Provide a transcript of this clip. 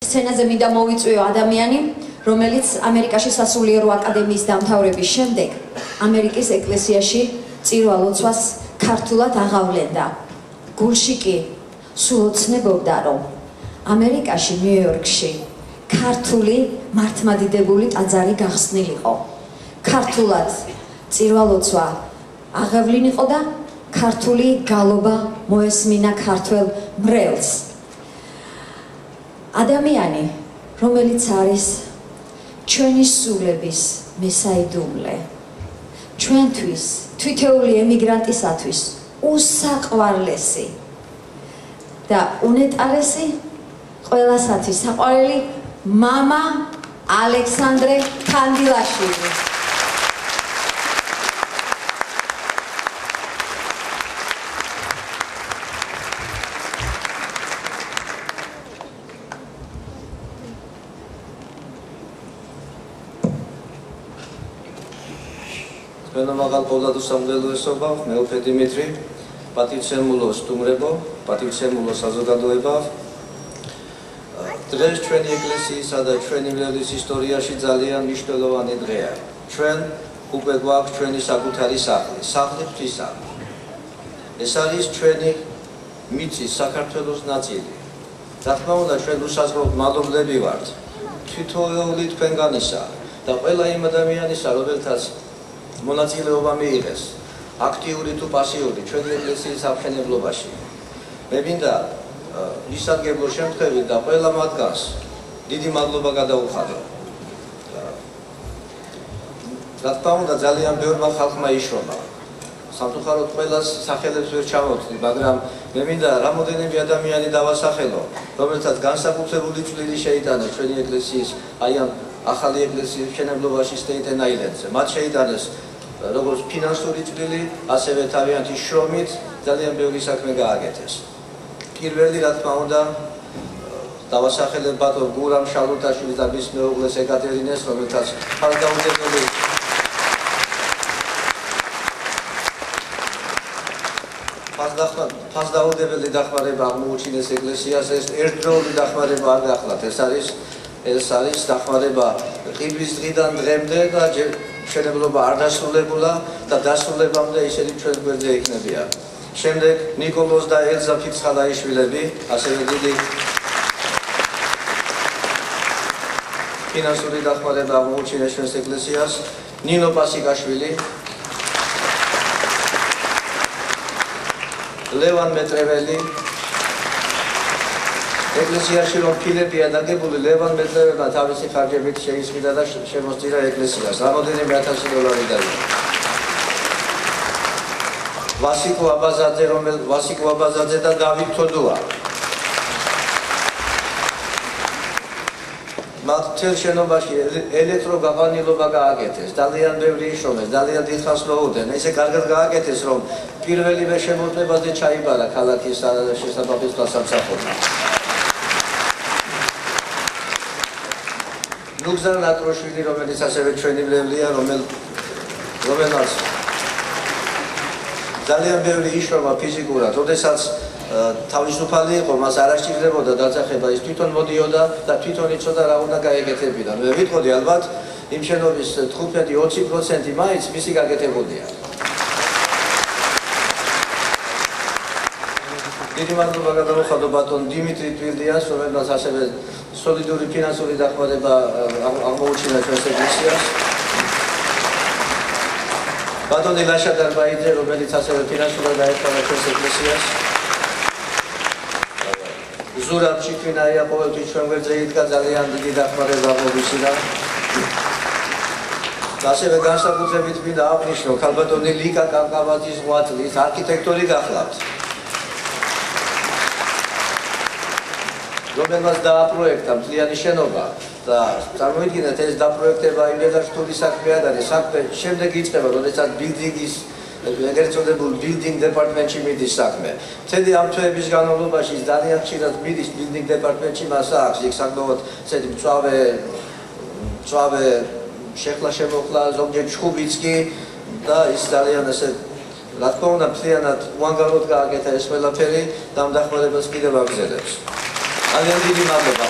სცენაზე მინდა მოვიწვიო ადამიანი, რომელიც ამერიკაში სასულიერო აკადემიის დამთავრების შემდეგ ამერიკის ეკლესიაში წირვა-ლოცვას ქართულად აღავლენდა. გულში კი სულ ოცნებობდა, რომ ამერიკაში, ნიუ-იორკში ქართული მართლმადიდებელი ტაძარი გახსნილიყო. ქართულად წირვა-ლოცვა აღავლენიყო და ქართული გალობა მოესმინა ქართველ მრევლს. ადამიანი, რომელიც არის ჩვენი სულების მესაიდუმლე, ჩვენთვის, თითოეული ემიგრანტისათვის უსაყვარლესი და უნეტარესი ყველასათვის საყვარელი მამა ალექსანდრე ქანდილაშვილი. მაღალ პოვლადო სამღვდელოებსობა, მეუფე დიმიტრი, პატივცემულო სტუმრებო, პატივცემულო საზოგადოება. დღეს ჩვენი ეკლესიისა და ჩვენი მრევლის ისტორიაში ძალიან მნიშვნელოვანი დღეა. ჩვენ უკვე გვაქვს ჩვენი საკუთარი სახლი, სახლი ღვთისმსახური. ეს არის ჩვენი მიწის საქართველოს ნაწილი. რა თქმა უნდა, ჩვენ უსაზღროდ მადლობლები ვართ თითოეული თქვენგანისა და ყველა იმ ადამიანისა, რომელთაც მონაწილეობა მიიღეს აქტიური თუ პასიური ჩვენი ეკლესიის სამშენებლობაში. მე მინდა ისარგებლო შემთხვევით და ყველა მათგანს დიდი მადლობა გადაუხადო. რა თქმა უნდა, ძალიან ბევრმა ხალხმა იშრომა. სამწუხაროდ ყველას სახელებს ვერ ჩამოვთვლი, მაგრამ მე მინდა რამოდენიმე ადამიანი დავასახელო, რომელთაც განსაკუთრებული წვლილი შეიტანეს ჩვენი ეკლესიის აი ამ ახალი ეკლესიის მშენებლობაში Staten Island-ზე. მათ შეიტანეს როგორც ფინანსური წვლილი, ასევე თავიანთი შრომით ძალიან ბევრი საქმე გააკეთეს. პირველი, რა თქმა უნდა, დავასახელებ ბატონ გურამ შალუტაშვილს და მის მეუღლეს ეკატერინეს, რომელთაც ფასდაუდებელი დახმარება აღმოუჩინეს ეკლესიას. ეს ერთდროული დახმარება არ გახლავთ, ეს არის დახმარება ყიდვის დღიდან დღემდე და მშენებლობა არ დასრულებულა და დასრულებამდე ისინი ჩვენ გვერდზე იქნებიან. შემდეგ ნიკოლოზ და ელზა ფიცხალაიშვილები, ასევე დიდი ფინანსური დახმარება აღმოუჩინეს ჩვენს ეკლესიას. ნინო პასიკაშვილი, ლევან მეტრეველი, ეკლესიაში რომ ფილებია დაგებული, ლევან მეტრეველმა თავისი ხარჯებით შეისყიდა და შემოსწირა ეკლესიას. რამოდენიმე $1000 დაიღო. ვასიკო აბაზაძე და დავით თოდუა. მათ მთელ შენობაში ელექტროგაყვანილობა გააკეთეს, ძალიან ბევრი იშრომეს, ძალიან დიდხანს მოუდენ. ესე კარგად გააკეთეს, რომ პირველივე შემოწმებაზე ჩაიბარა ქალაქის შესაბამის სამსახური. ნუგზარ ნატროშვილი, რომელიც ასევე ჩვენი მრევლია, რომელმაც ძალიან ბევრი იშრომა ფიზიკურად, როდესაც თავისუფალი იყო, მას არ ასჭირდებოდა დაძახება, ის თვითონ მოდიოდა და თვითონ იცოდა რა უნდა გაეკეთებინა. მე ვიტყოდი, ალბათ იმ შენობის 15-20% მაინც მისი გაკეთებულია. დიდი მადლობა გადავუხადო ბატონ დიმიტრი ტვირდიანს, რომელმაც ასევე სოლიდური ფინანსური დახმარება აღმოუჩინა ჩვენს ეკლესიას. ბატონ ილაშა დარბაიძე, რომელიც ასევე ფინანსურად დაეხმარა ჩვენს ეკლესიას. ზურაბ ჩიქვინაია ყოველთვის ჩვენ გვერდზე იდგა, ძალიან დიდი დახმარება აღმოგვისინა. ასევე განსაკუთრებით მინდა აღნიშნო ქალბატონი ლიკა კანკავაძის ღვაწლის არქიტექტორი გახლავთ, რომელმაც დააპროექტა მთლიანი შენობა და წარმოიდგინეთ, ეს დაპროექტება იმედად რთული საქმე არ არის. საქმე შემდეგ იწყება, როდესაც ბილდინგის ეგრეთ წოდებულ ბილდინგ დეპარტამენტში მიდის საქმე. მთელი ამ თვეების განმავლობაში ძალიან ხშირად მიდის ბილდინგ დეპარტამენტში, მას აქვს იქ საკმაოდ ესეთი მწვავე შეხლა შემოხლა, ზოგჯერ ჩხუბიც კი და ის ძალიან ესე რა თქმა უნდა მთლიანად უანგაროდ გააკეთა ეს ყველაფერი და ამ დახმარებას კიდევ აგრძელებს. ძალიან დიდი მადლობა.